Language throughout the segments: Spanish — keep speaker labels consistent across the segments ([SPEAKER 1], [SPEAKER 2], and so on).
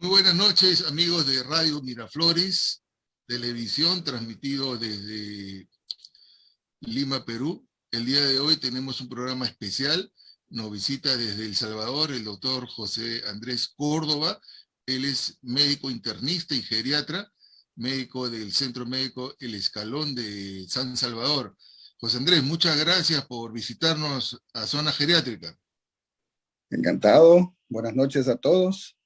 [SPEAKER 1] Muy buenas noches, amigos de Radio Miraflores, televisión transmitido desde Lima, Perú. El día de hoy tenemos un programa especial. Nos visita desde El Salvador el doctor José Andrés Córdoba. Él es médico internista y geriatra, médico del Centro Médico El Escalón de San Salvador. José Andrés, muchas gracias por visitarnos a Zona Geriátrica.
[SPEAKER 2] Encantado. Buenas noches a todos.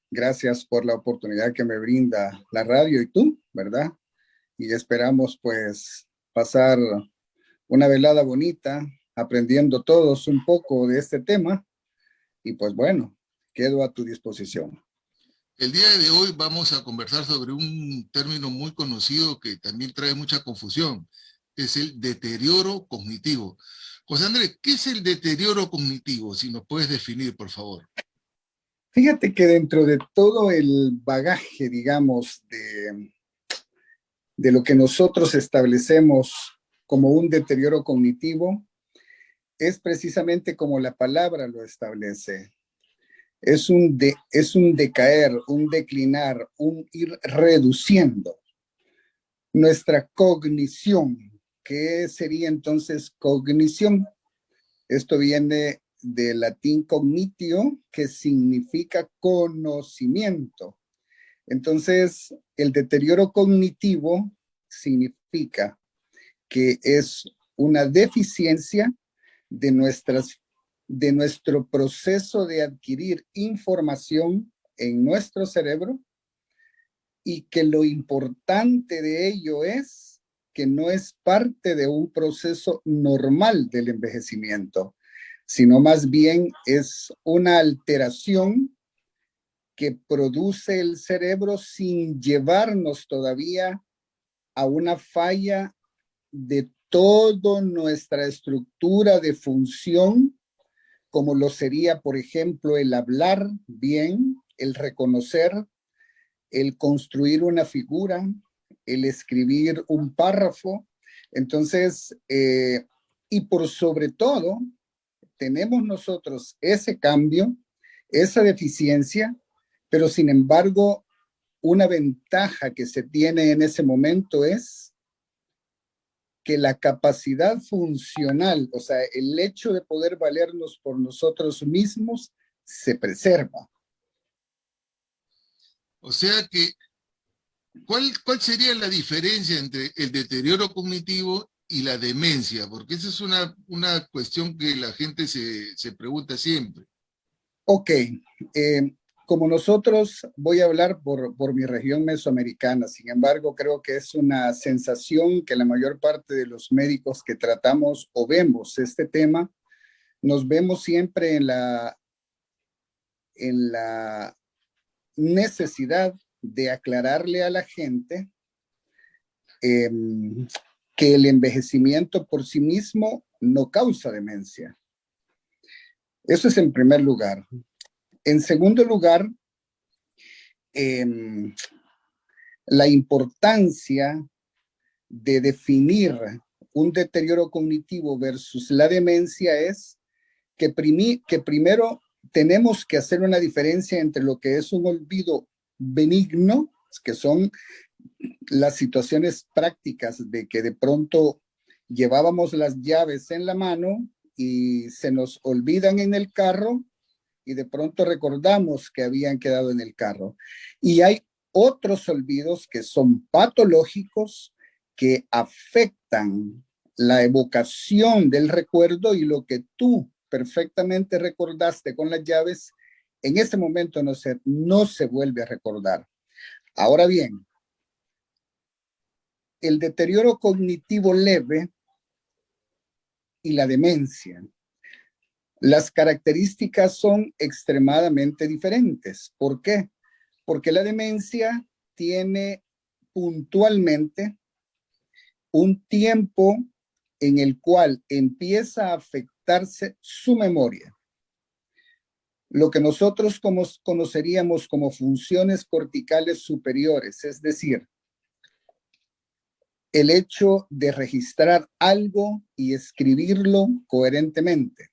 [SPEAKER 2] Gracias por la oportunidad que me brinda la radio y tú, ¿verdad? Y esperamos pues pasar una velada bonita, aprendiendo todos un poco de este tema. Y pues bueno, quedo a tu disposición.
[SPEAKER 1] El día de hoy vamos a conversar sobre un término muy conocido que también trae mucha confusión. Es el deterioro cognitivo. José Andrés, ¿qué es el deterioro cognitivo? Si nos puedes definir, por favor.
[SPEAKER 2] Fíjate que dentro de todo el bagaje, digamos, de lo que nosotros establecemos como un deterioro cognitivo, es precisamente como la palabra lo establece. Es un decaer, un declinar, un ir reduciendo nuestra cognición. ¿Qué sería entonces cognición? Esto viene del latín cognitio, que significa conocimiento. Entonces, el deterioro cognitivo significa que es una deficiencia de nuestro proceso de adquirir información en nuestro cerebro, y que lo importante de ello es que no es parte de un proceso normal del envejecimiento, sino más bien es una alteración que produce el cerebro sin llevarnos todavía a una falla de toda nuestra estructura de función, como lo sería, por ejemplo, el hablar bien, el reconocer, el construir una figura, el escribir un párrafo. Entonces, y por sobre todo, tenemos nosotros ese cambio, esa deficiencia, pero sin embargo, una ventaja que se tiene en ese momento es que la capacidad funcional, o sea, el hecho de poder valernos por nosotros mismos, se preserva.
[SPEAKER 1] O sea que, ¿cuál sería la diferencia entre el deterioro cognitivo y la demencia? Porque esa es una cuestión que la gente se pregunta siempre.
[SPEAKER 2] Ok, como nosotros, voy a hablar por mi región mesoamericana, sin embargo, creo que es una sensación que la mayor parte de los médicos que tratamos o vemos este tema, nos vemos siempre en la necesidad de aclararle a la gente eh, que el envejecimiento por sí mismo no causa demencia. Eso es en primer lugar. En segundo lugar, la importancia de definir un deterioro cognitivo versus la demencia es que primero tenemos que hacer una diferencia entre lo que es un olvido benigno, que son las situaciones prácticas de que de pronto llevábamos las llaves en la mano y se nos olvidan en el carro y de pronto recordamos que habían quedado en el carro. Y hay otros olvidos que son patológicos, que afectan la evocación del recuerdo, y lo que tú perfectamente recordaste con las llaves, en ese momento no se vuelve a recordar. Ahora bien, el deterioro cognitivo leve y la demencia, las características son extremadamente diferentes. ¿Por qué? Porque la demencia tiene puntualmente un tiempo en el cual empieza a afectarse su memoria. Lo que nosotros conoceríamos como funciones corticales superiores, es decir, el hecho de registrar algo y escribirlo coherentemente.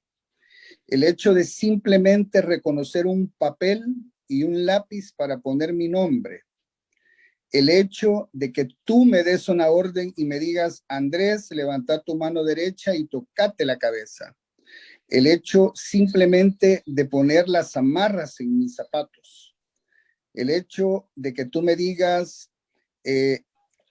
[SPEAKER 2] El hecho de simplemente reconocer un papel y un lápiz para poner mi nombre. El hecho de que tú me des una orden y me digas, Andrés, levanta tu mano derecha y tocate la cabeza. El hecho simplemente de poner las amarras en mis zapatos. El hecho de que tú me digas,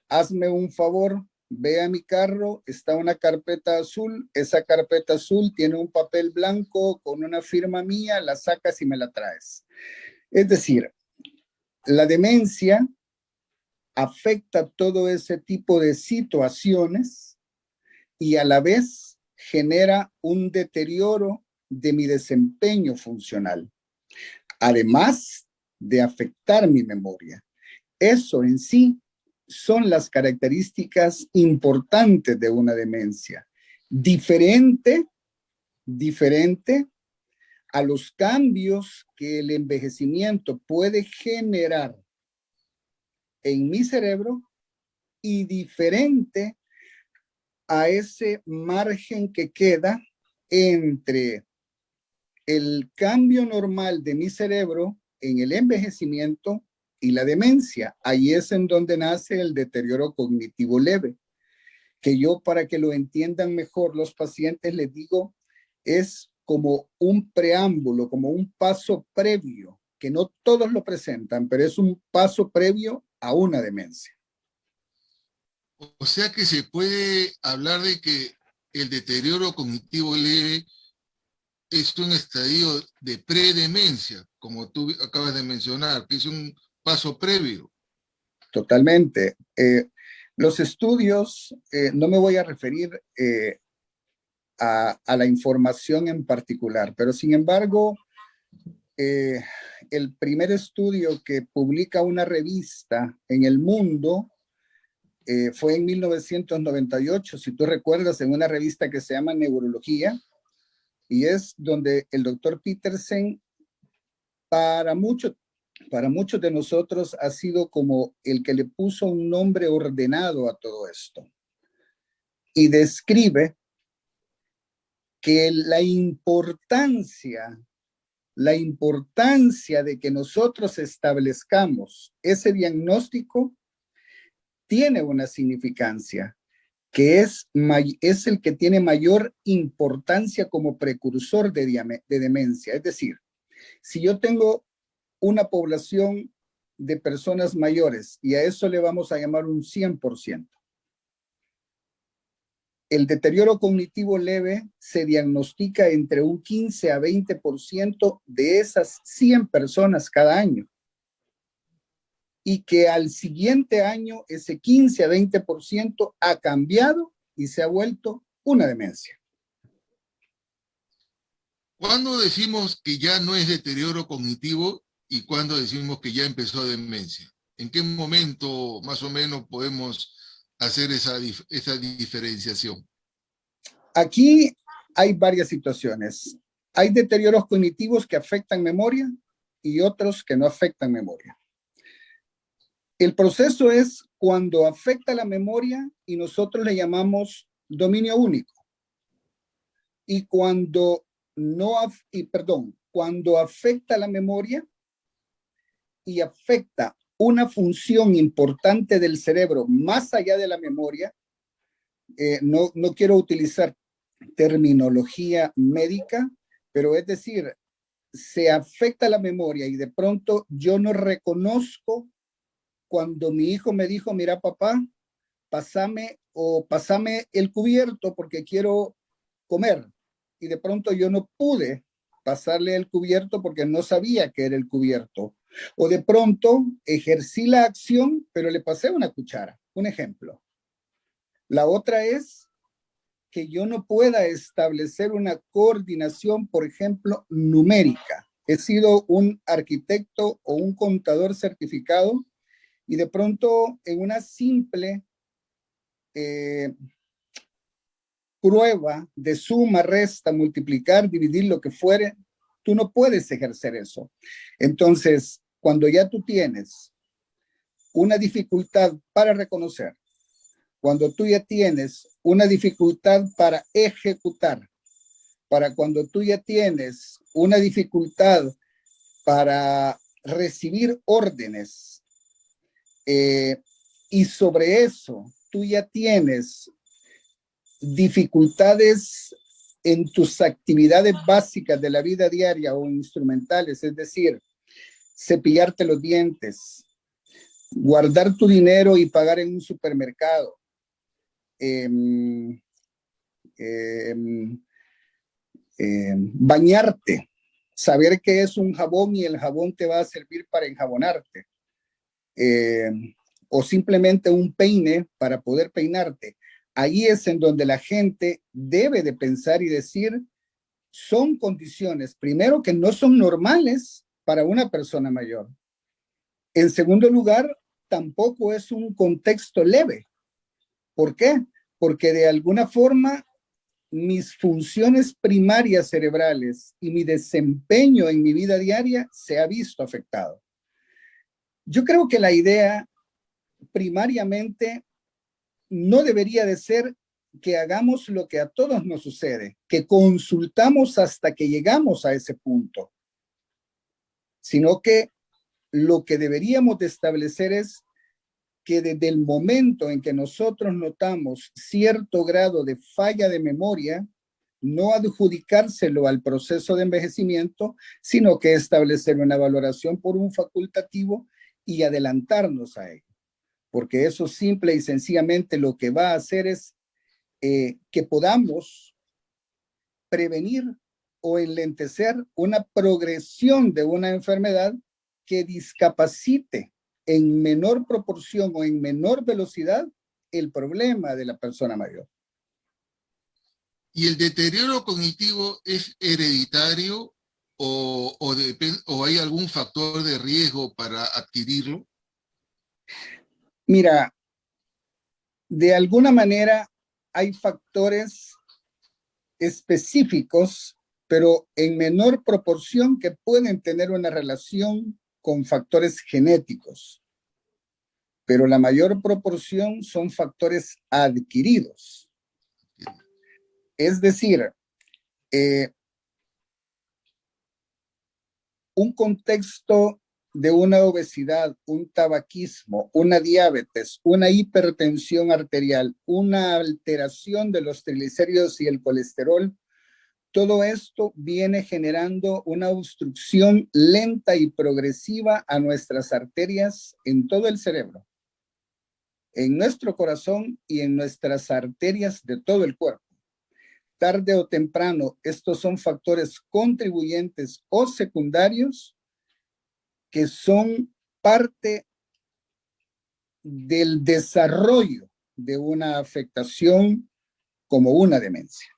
[SPEAKER 2] hazme un favor, ve a mi carro, está una carpeta azul, esa carpeta azul tiene un papel blanco con una firma mía, la sacas y me la traes. Es decir, la demencia afecta todo ese tipo de situaciones y a la vez genera un deterioro de mi desempeño funcional, además de afectar mi memoria. Eso en sí son las características importantes de una demencia. Diferente a los cambios que el envejecimiento puede generar en mi cerebro y diferente a ese margen que queda entre el cambio normal de mi cerebro en el envejecimiento y la demencia. Ahí es en donde nace el deterioro cognitivo leve, que yo, para que lo entiendan mejor los pacientes, les digo, es como un preámbulo, como un paso previo, que no todos lo presentan, pero es un paso previo a una demencia.
[SPEAKER 1] O sea que se puede hablar de que el deterioro cognitivo leve es un estadio de predemencia, como tú acabas de mencionar, que es un paso previo.
[SPEAKER 2] Totalmente. Los estudios, no me voy a referir a la información en particular, pero sin embargo, el primer estudio que publica una revista en el mundo fue en 1998, si tú recuerdas, en una revista que se llama Neurología, y es donde el doctor Petersen, para muchos de nosotros, ha sido como el que le puso un nombre ordenado a todo esto. Y describe que la importancia de que nosotros establezcamos ese diagnóstico tiene una significancia, que es el que tiene mayor importancia como precursor de demencia. Es decir, si yo tengo una población de personas mayores y a eso le vamos a llamar un 100%, el deterioro cognitivo leve se diagnostica entre un 15 a 20% de esas 100 personas cada año. Y que al siguiente año ese 15 a 20% ha cambiado y se ha vuelto una demencia.
[SPEAKER 1] ¿Cuándo decimos que ya no es deterioro cognitivo y cuándo decimos que ya empezó demencia? ¿En qué momento más o menos podemos hacer esa diferenciación?
[SPEAKER 2] Aquí hay varias situaciones. Hay deterioros cognitivos que afectan memoria y otros que no afectan memoria. El proceso es cuando afecta la memoria y nosotros le llamamos dominio único. Y cuando cuando afecta la memoria y afecta una función importante del cerebro más allá de la memoria, no quiero utilizar terminología médica, pero es decir, se afecta la memoria y de pronto yo no reconozco cuando mi hijo me dijo, mira papá, pásame el cubierto porque quiero comer. Y de pronto yo no pude pasarle el cubierto porque no sabía que era el cubierto. O de pronto ejercí la acción, pero le pasé una cuchara. Un ejemplo. La otra es que yo no pueda establecer una coordinación, por ejemplo, numérica. He sido un arquitecto o un contador certificado y de pronto en una simple prueba de suma, resta, multiplicar, dividir, lo que fuere, tú no puedes ejercer eso. Entonces, cuando ya tú tienes una dificultad para reconocer, cuando tú ya tienes una dificultad para ejecutar, para cuando tú ya tienes una dificultad para recibir órdenes y sobre eso tú ya tienes dificultades en tus actividades básicas de la vida diaria o instrumentales, es decir, cepillarte los dientes, guardar tu dinero y pagar en un supermercado, bañarte, saber que es un jabón y el jabón te va a servir para enjabonarte, o simplemente un peine para poder peinarte. Ahí es en donde la gente debe de pensar y decir, son condiciones, primero, que no son normales para una persona mayor. En segundo lugar, tampoco es un contexto leve. ¿Por qué? Porque de alguna forma mis funciones primarias cerebrales y mi desempeño en mi vida diaria se ha visto afectado. Yo creo que la idea primariamente no debería de ser que hagamos lo que a todos nos sucede, que consultamos hasta que llegamos a ese punto, sino que lo que deberíamos de establecer es que desde el momento en que nosotros notamos cierto grado de falla de memoria, no adjudicárselo al proceso de envejecimiento, sino que establecer una valoración por un facultativo y adelantarnos a ello. Porque eso simple y sencillamente lo que va a hacer es que podamos prevenir o enlentecer una progresión de una enfermedad que discapacite en menor proporción o en menor velocidad el problema de la persona mayor.
[SPEAKER 1] ¿Y el deterioro cognitivo es hereditario o hay algún factor de riesgo para adquirirlo?
[SPEAKER 2] Mira, de alguna manera hay factores específicos, pero en menor proporción, que pueden tener una relación con factores genéticos. Pero la mayor proporción son factores adquiridos. Es decir, un contexto de una obesidad, un tabaquismo, una diabetes, una hipertensión arterial, una alteración de los triglicéridos y el colesterol, todo esto viene generando una obstrucción lenta y progresiva a nuestras arterias en todo el cerebro, en nuestro corazón y en nuestras arterias de todo el cuerpo. Tarde o temprano, estos son factores contribuyentes o secundarios que son parte del desarrollo de una afectación como una demencia.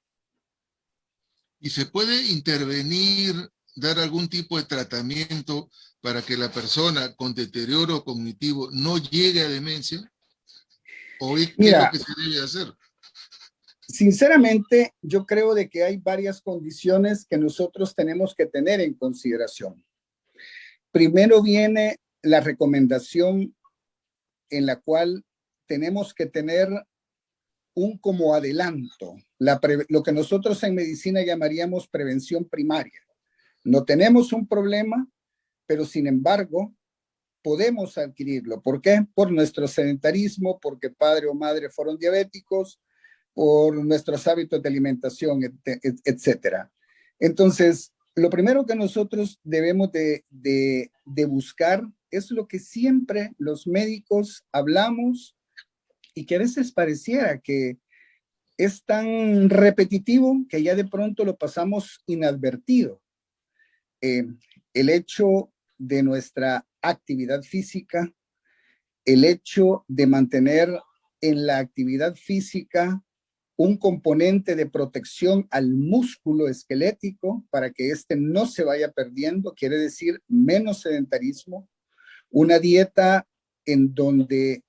[SPEAKER 1] ¿Y se puede intervenir, dar algún tipo de tratamiento para que la persona con deterioro cognitivo no llegue a demencia? ¿O qué es lo que se debe hacer?
[SPEAKER 2] Sinceramente, yo creo de que hay varias condiciones que nosotros tenemos que tener en consideración. Primero viene la recomendación en la cual tenemos que tener un como adelanto, lo que nosotros en medicina llamaríamos prevención primaria. No tenemos un problema, pero sin embargo, podemos adquirirlo. ¿Por qué? Por nuestro sedentarismo, porque padre o madre fueron diabéticos, por nuestros hábitos de alimentación, etcétera. Entonces, lo primero que nosotros debemos de buscar es lo que siempre los médicos hablamos y que a veces pareciera que es tan repetitivo que ya de pronto lo pasamos inadvertido. El hecho de nuestra actividad física, el hecho de mantener en la actividad física un componente de protección al músculo esquelético para que éste no se vaya perdiendo, quiere decir menos sedentarismo, una dieta en donde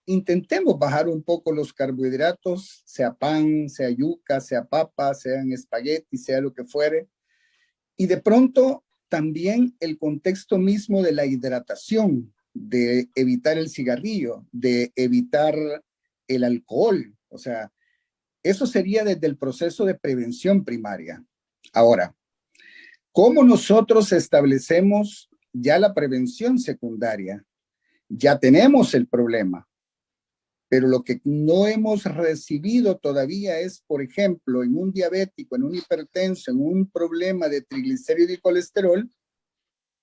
[SPEAKER 2] intentemos bajar un poco los carbohidratos, sea pan, sea yuca, sea papa, sean espagueti, sea lo que fuere, y de pronto también el contexto mismo de la hidratación, de evitar el cigarrillo, de evitar el alcohol, o sea, eso sería desde el proceso de prevención primaria. Ahora, ¿cómo nosotros establecemos ya la prevención secundaria. Ya tenemos el problema, pero lo que no hemos recibido todavía es, por ejemplo, en un diabético, en un hipertenso, en un problema de triglicéridos y colesterol,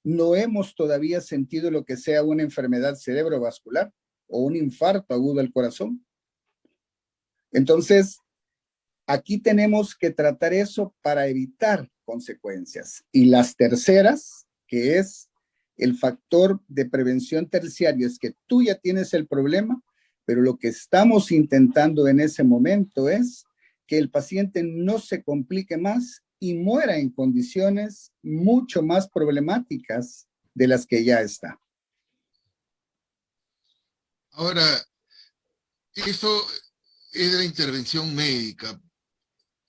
[SPEAKER 2] no hemos todavía sentido lo que sea una enfermedad cerebrovascular o un infarto agudo al corazón. Entonces, aquí tenemos que tratar eso para evitar consecuencias. Y las terceras, que es el factor de prevención terciario, es que tú ya tienes el problema, pero lo que estamos intentando en ese momento es que el paciente no se complique más y muera en condiciones mucho más problemáticas de las que ya está.
[SPEAKER 1] Ahora, eso es de la intervención médica.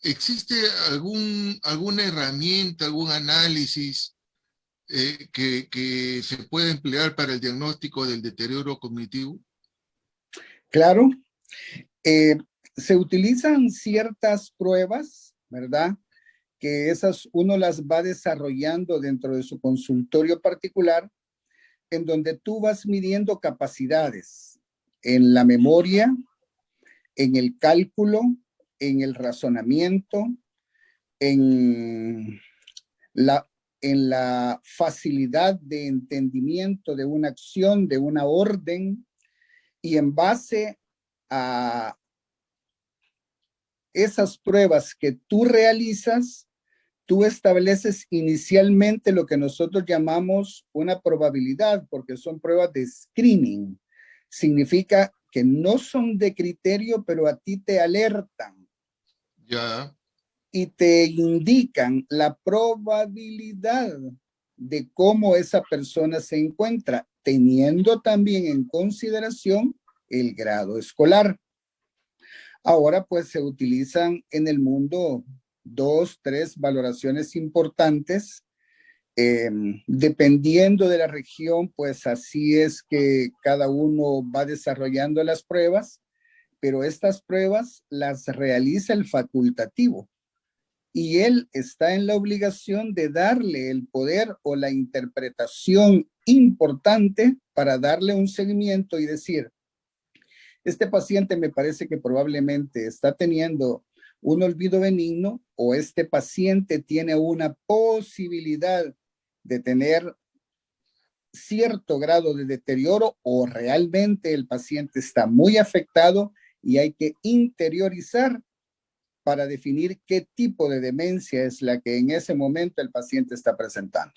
[SPEAKER 1] ¿Existe alguna herramienta, algún análisis que se pueda emplear para el diagnóstico del deterioro cognitivo?
[SPEAKER 2] Claro, se utilizan ciertas pruebas, ¿verdad? Que esas uno las va desarrollando dentro de su consultorio particular, en donde tú vas midiendo capacidades en la memoria, en el cálculo, en el razonamiento, en la, en la facilidad de entendimiento de una acción, de una orden, y en base a esas pruebas que tú realizas, tú estableces inicialmente lo que nosotros llamamos una probabilidad, porque son pruebas de screening. Significa que no son de criterio, pero a ti te alertan.
[SPEAKER 1] Ya.
[SPEAKER 2] Y te indican la probabilidad de cómo esa persona se encuentra, teniendo también en consideración el grado escolar. Ahora pues se utilizan en el mundo 2, 3 valoraciones importantes. Dependiendo de la región, pues así es que cada uno va desarrollando las pruebas, pero estas pruebas las realiza el facultativo y él está en la obligación de darle el poder o la interpretación importante para darle un seguimiento y decir, este paciente me parece que probablemente está teniendo un olvido benigno o este paciente tiene una posibilidad de tener cierto grado de deterioro o realmente el paciente está muy afectado y hay que interiorizar para definir qué tipo de demencia es la que en ese momento el paciente está presentando.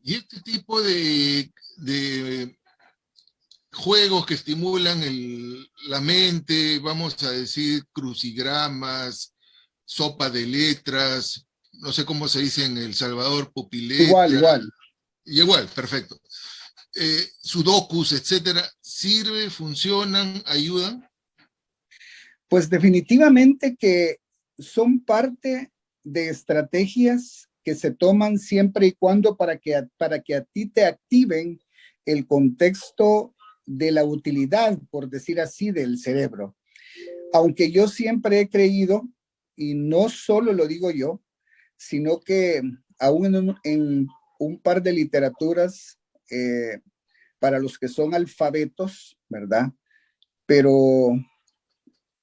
[SPEAKER 1] Y este tipo de juegos que estimulan la mente, vamos a decir crucigramas, sopa de letras, no sé cómo se dice en El Salvador,
[SPEAKER 2] Igual,
[SPEAKER 1] pupiletra,
[SPEAKER 2] igual.
[SPEAKER 1] y igual, perfecto. Sudokus, etcétera, ¿sirve, funcionan, ayudan?
[SPEAKER 2] Pues definitivamente que son parte de estrategias que se toman siempre y cuando para que a ti te activen el contexto de la utilidad, por decir así, del cerebro. Aunque yo siempre he creído, y no solo lo digo yo, sino que aún en un par de literaturas para los que son alfabetos, ¿verdad? Pero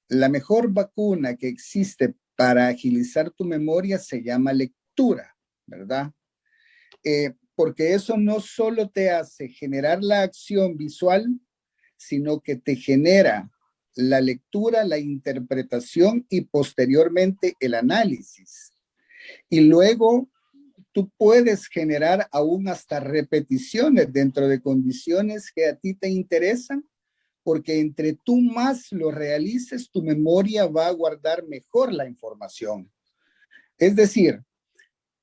[SPEAKER 2] la mejor vacuna que existe para agilizar tu memoria se llama lectura, ¿verdad? Porque eso no solo te hace generar la acción visual, sino que te genera la lectura, la interpretación y posteriormente el análisis. Y luego tú puedes generar aún hasta repeticiones dentro de condiciones que a ti te interesan, porque entre tú más lo realices, tu memoria va a guardar mejor la información. Es decir,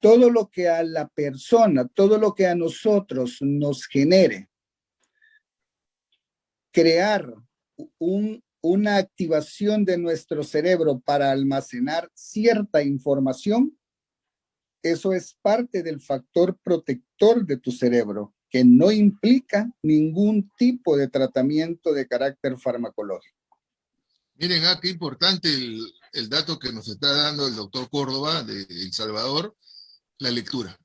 [SPEAKER 2] todo lo que a la persona, todo lo que a nosotros nos genere crear una activación de nuestro cerebro para almacenar cierta información, eso es parte del factor protector de tu cerebro, que no implica ningún tipo de tratamiento de carácter farmacológico.
[SPEAKER 1] Miren, qué importante el dato que nos está dando el doctor Córdoba de El Salvador, la lectura.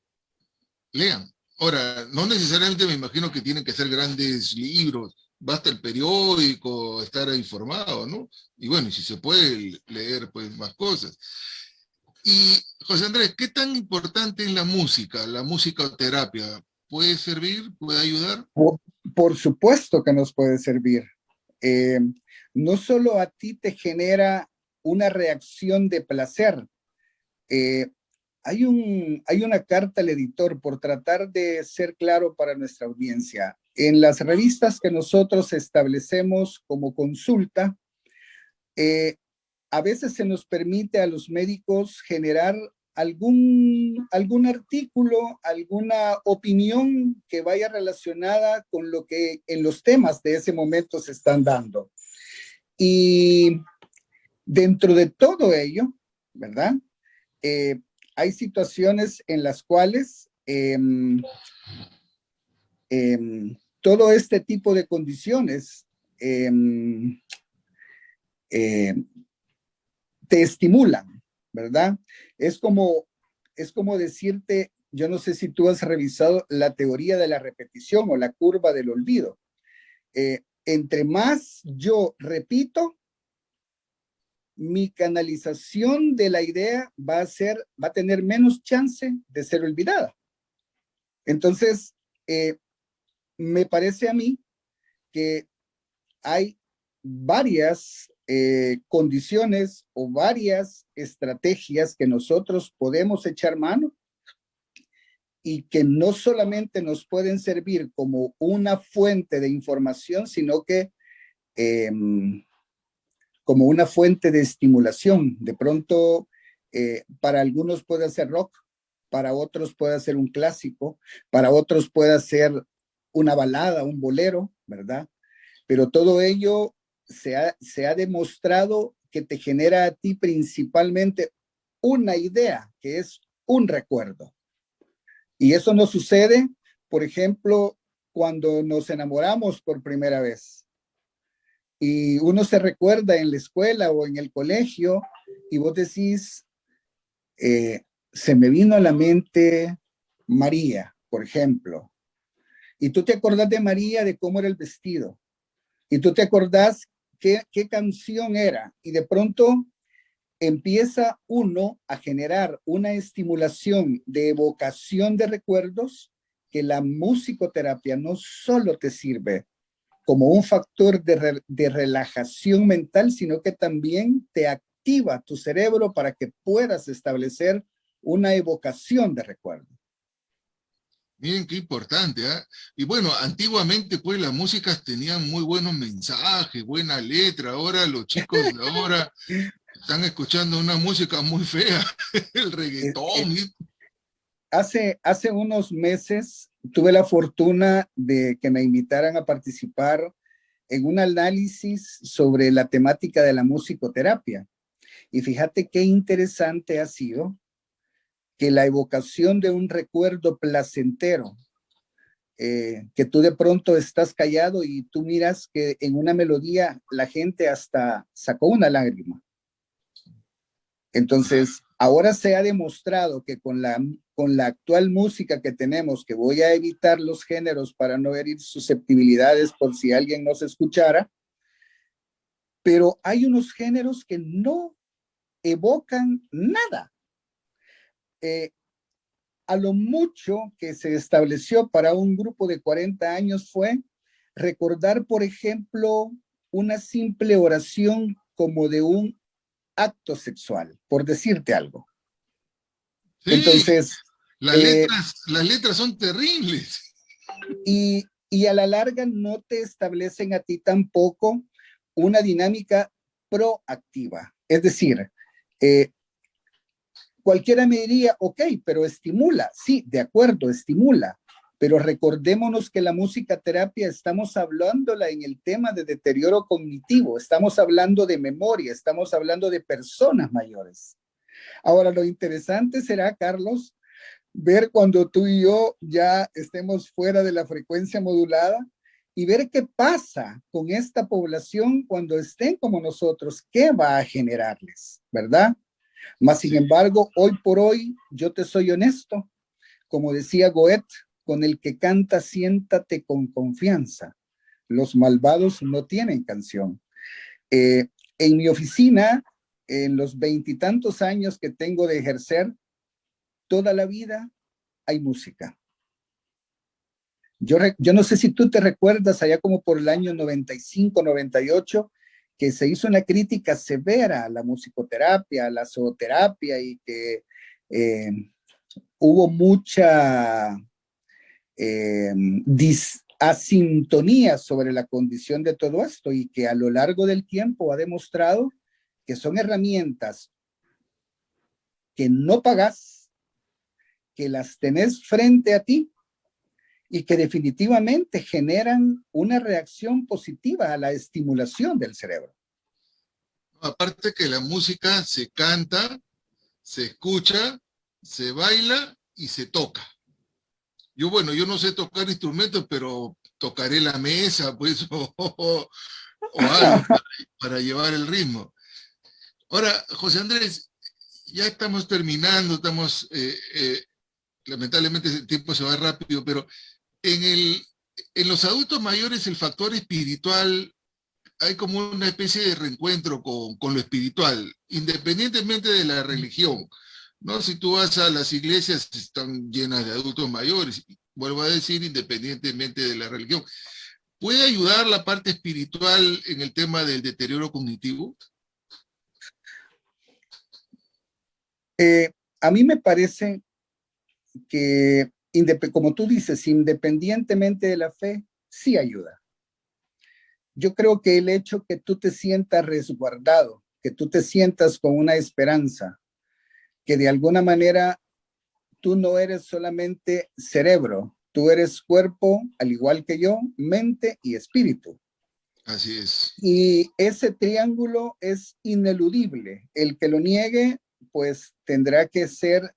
[SPEAKER 1] Lean, Ahora, no necesariamente me imagino que tienen que ser grandes libros, basta el periódico, estar informado, ¿no? Y bueno, y si se puede leer pues más cosas. Y José Andrés, ¿qué tan importante es la musicoterapia? ¿Puede servir? ¿Puede ayudar?
[SPEAKER 2] Por, por supuesto que nos puede servir. Eh, no solo a ti te genera una reacción de placer. Eh, hay una carta al editor por tratar de ser claro para nuestra audiencia. En las revistas que nosotros establecemos como consulta, eh, a veces se nos permite a los médicos generar algún artículo, alguna opinión que vaya relacionada con lo que en los temas de ese momento se están dando. Y dentro de todo ello, ¿verdad? Eh, hay situaciones en las cuales todo este tipo de condiciones eh, eh, te estimulan, ¿verdad? Es como, es como decirte, yo no sé si tú has revisado la teoría de la repetición o la curva del olvido. Entre más yo repito, mi canalización de la idea va a tener menos chance de ser olvidada. Entonces, me parece a mí que hay varias condiciones o varias estrategias que nosotros podemos echar mano y que no solamente nos pueden servir como una fuente de información, sino que como una fuente de estimulación. De pronto, para algunos puede ser rock, para otros puede ser un clásico, para otros puede ser una balada, un bolero, ¿verdad? Pero todo ello se ha demostrado que te genera a ti principalmente una idea, que es un recuerdo. Y eso no sucede, por ejemplo, cuando nos enamoramos por primera vez. Y uno se recuerda en la escuela o en el colegio y vos decís, se me vino a la mente María, por ejemplo. Y tú te acordás de María, de cómo era el vestido. Y tú te acordás qué canción era. Y de pronto empieza uno a generar una estimulación de evocación de recuerdos que la musicoterapia no solo te sirve como un factor de relajación mental, sino que también te activa tu cerebro para que puedas establecer una evocación de recuerdo.
[SPEAKER 1] Miren qué importante, ¿eh? Y bueno, antiguamente pues las músicas tenían muy buenos mensajes, buena letra. Ahora los chicos de ahora están escuchando una música muy fea, el
[SPEAKER 2] Eh, eh,
[SPEAKER 1] reggaetón.
[SPEAKER 2] hace unos meses tuve la fortuna de que me invitaran a participar en un análisis sobre la temática de la musicoterapia. Y fíjate qué interesante ha sido que la evocación de un recuerdo placentero, que tú de pronto estás callado y tú miras que en una melodía la gente hasta sacó una lágrima. Entonces, ahora se ha demostrado que con la actual música que tenemos, que voy a evitar los géneros para no herir susceptibilidades por si alguien no se escuchara, pero hay unos géneros que no evocan nada. Eh, a lo mucho que se estableció para un grupo de 40 años fue recordar, por ejemplo, una simple oración como de un acto sexual, por decirte algo.
[SPEAKER 1] Sí,
[SPEAKER 2] Entonces,
[SPEAKER 1] las letras son terribles.
[SPEAKER 2] y a la larga no te establecen a ti tampoco una dinámica proactiva. Es decir, eh, cualquiera me diría, ok, pero estimula. Sí, de acuerdo, estimula. Pero recordémonos que la música terapia estamos hablándola en el tema de deterioro cognitivo, estamos hablando de memoria, estamos hablando de personas mayores. Ahora, lo interesante será, Carlos, ver cuando tú y yo ya estemos fuera de la frecuencia modulada y ver qué pasa con esta población cuando estén como nosotros, qué va a generarles, ¿verdad? Más sin
[SPEAKER 1] Sí.
[SPEAKER 2] embargo, hoy por hoy, yo te soy honesto, como decía Goethe, con el que canta siéntate con confianza. Los malvados no tienen canción. En mi oficina, en los 20 y tantos años que tengo de ejercer, toda la vida hay música. Yo no sé si tú te recuerdas allá como por el año 95, 98, que se hizo una crítica severa a la musicoterapia, a la zooterapia y que hubo mucha asintonía sobre la condición de todo esto y que a lo largo del tiempo ha demostrado que son herramientas que no pagas, que las tenés frente a ti y que definitivamente generan una reacción positiva a la estimulación del cerebro.
[SPEAKER 1] Aparte que la música se canta, se escucha, se baila y se toca. Yo no sé tocar instrumentos, pero tocaré la mesa, pues, o algo para llevar el ritmo. Ahora, José Andrés, ya estamos terminando, lamentablemente el tiempo se va rápido, pero en los adultos mayores el factor espiritual, hay como una especie de reencuentro con lo espiritual, independientemente de la religión, ¿no? Si tú vas a las iglesias, están llenas de adultos mayores, vuelvo a decir, independientemente de la religión. ¿Puede ayudar la parte espiritual en el tema del deterioro cognitivo?
[SPEAKER 2] A mí me parece que, como tú dices, independientemente de la fe, sí ayuda. Yo creo que el hecho que tú te sientas resguardado, que tú te sientas con una esperanza, que de alguna manera tú no eres solamente cerebro, tú eres cuerpo, al igual que yo, mente y espíritu.
[SPEAKER 1] Así es.
[SPEAKER 2] Y ese triángulo es ineludible. El que lo niegue, pues tendrá que ser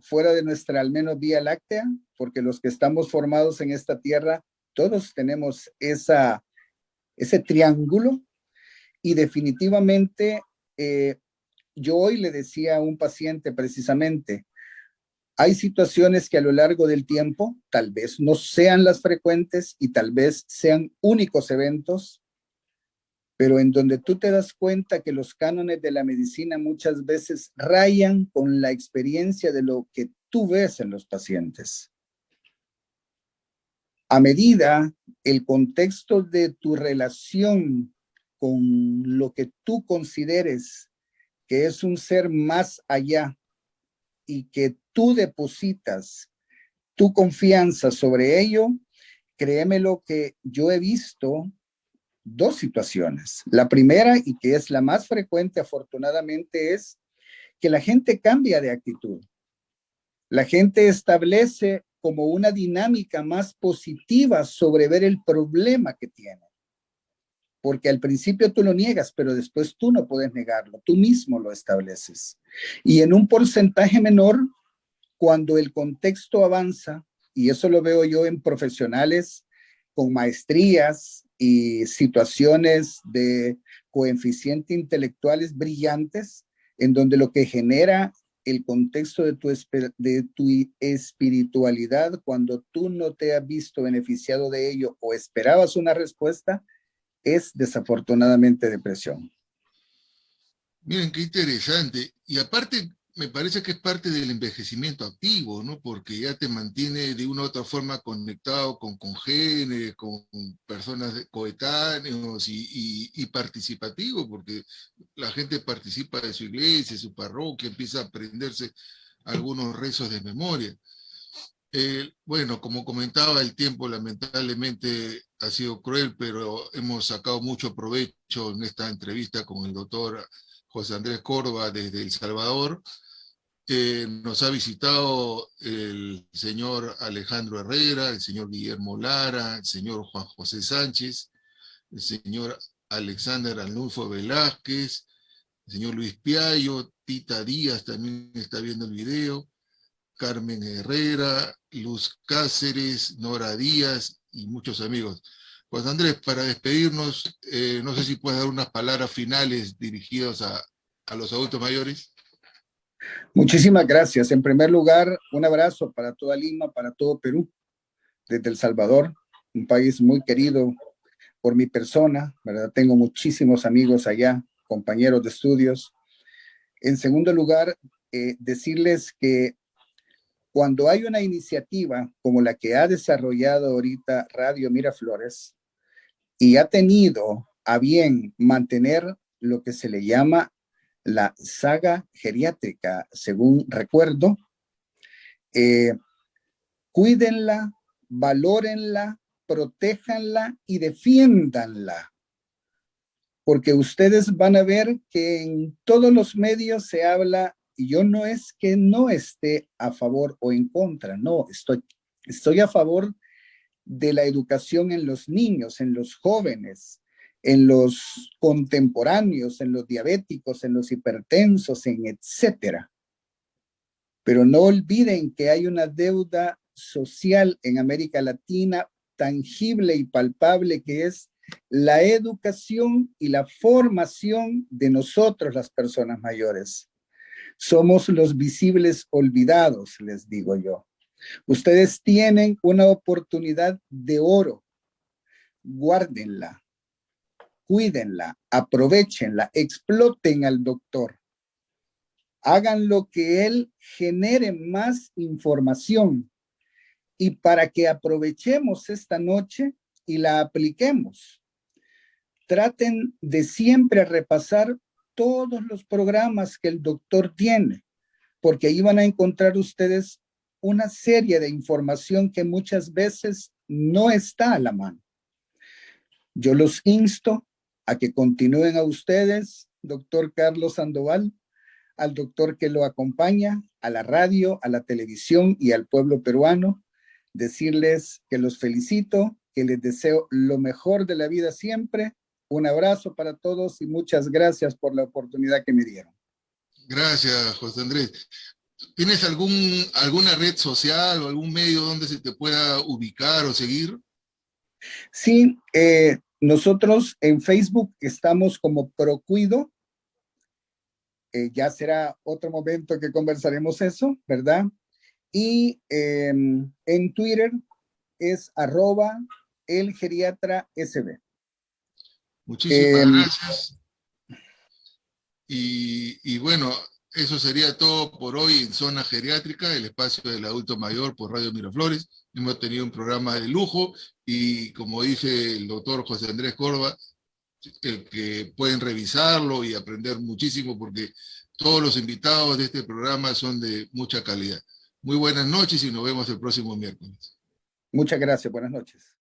[SPEAKER 2] fuera de nuestra, al menos, Vía Láctea, porque los que estamos formados en esta tierra, todos tenemos ese triángulo. Y definitivamente, yo hoy le decía a un paciente precisamente, hay situaciones que a lo largo del tiempo tal vez no sean las frecuentes y tal vez sean únicos eventos, pero en donde tú te das cuenta que los cánones de la medicina muchas veces rayan con la experiencia de lo que tú ves en los pacientes. A medida el contexto de tu relación con lo que tú consideres que es un ser más allá y que tú depositas tu confianza sobre ello, créeme lo que yo he visto dos situaciones. La primera, y que es la más frecuente afortunadamente, es que la gente cambia de actitud. La gente establece como una dinámica más positiva sobre ver el problema que tiene. Porque al principio tú lo niegas, pero después tú no puedes negarlo, tú mismo lo estableces. Y en un porcentaje menor, cuando el contexto avanza, y eso lo veo yo en profesionales con maestrías y situaciones de coeficiente intelectuales brillantes, en donde lo que genera el contexto de tu espiritualidad, cuando tú no te has visto beneficiado de ello o esperabas una respuesta, es desafortunadamente depresión.
[SPEAKER 1] Miren, qué interesante. Y aparte, me parece que es parte del envejecimiento activo, ¿no? Porque ya te mantiene de una u otra forma conectado con congéneres, con personas coetáneos y participativo, porque la gente participa de su iglesia, de su parroquia, empieza a aprenderse algunos rezos de memoria. Como comentaba, el tiempo lamentablemente ha sido cruel, pero hemos sacado mucho provecho en esta entrevista con el doctor José Andrés Córdoba desde El Salvador. Nos ha visitado el señor Alejandro Herrera, el señor Guillermo Lara, el señor Juan José Sánchez, el señor Alexander Arnulfo Velázquez, el señor Luis Piayo, Tita Díaz también está viendo el video, Carmen Herrera, Luz Cáceres, Nora Díaz y muchos amigos. Pues Andrés, para despedirnos, no sé si puedes dar unas palabras finales dirigidas a los adultos mayores.
[SPEAKER 2] Muchísimas gracias. En primer lugar, un abrazo para toda Lima, para todo Perú, desde El Salvador, un país muy querido por mi persona, ¿verdad? Tengo muchísimos amigos allá, compañeros de estudios. En segundo lugar, decirles que cuando hay una iniciativa como la que ha desarrollado ahorita Radio Miraflores y ha tenido a bien mantener lo que se le llama la saga geriátrica, según recuerdo, eh, cuídenla, valórenla, protéjanla y defiéndanla, porque ustedes van a ver que en todos los medios se habla, y yo no es que no esté a favor o en contra, no, estoy a favor de la educación en los niños, en los jóvenes, en los contemporáneos, en los diabéticos, en los hipertensos, en etcétera. Pero no olviden que hay una deuda social en América Latina tangible y palpable, que es la educación y la formación de nosotros, las personas mayores. Somos los visibles olvidados, les digo yo. Ustedes tienen una oportunidad de oro. Guárdenla, cuídenla, aprovechenla, exploten al doctor. Hagan lo que él genere más información, y para que aprovechemos esta noche y la apliquemos, traten de siempre repasar todos los programas que el doctor tiene, porque ahí van a encontrar ustedes una serie de información que muchas veces no está a la mano. Yo los insto a que continúen a ustedes, doctor Carlos Sandoval, al doctor que lo acompaña, a la radio, a la televisión y al pueblo peruano, decirles que los felicito, que les deseo lo mejor de la vida siempre. Un abrazo para todos y muchas gracias por la oportunidad que me dieron.
[SPEAKER 1] Gracias, José Andrés. ¿Tienes alguna red social o algún medio donde se te pueda ubicar o seguir?
[SPEAKER 2] Sí, nosotros en Facebook estamos como Procuido. Ya será otro momento que conversaremos eso, ¿verdad? Y en Twitter es @elgeriatrasb.
[SPEAKER 1] Muchísimas gracias. Y bueno, eso sería todo por hoy en Zona Geriátrica, el espacio del adulto mayor por Radio Miraflores. Hemos tenido un programa de lujo y, como dice el doctor José Andrés Córdoba, que pueden revisarlo y aprender muchísimo, porque todos los invitados de este programa son de mucha calidad. Muy buenas noches y nos vemos el próximo miércoles.
[SPEAKER 2] Muchas gracias, buenas noches.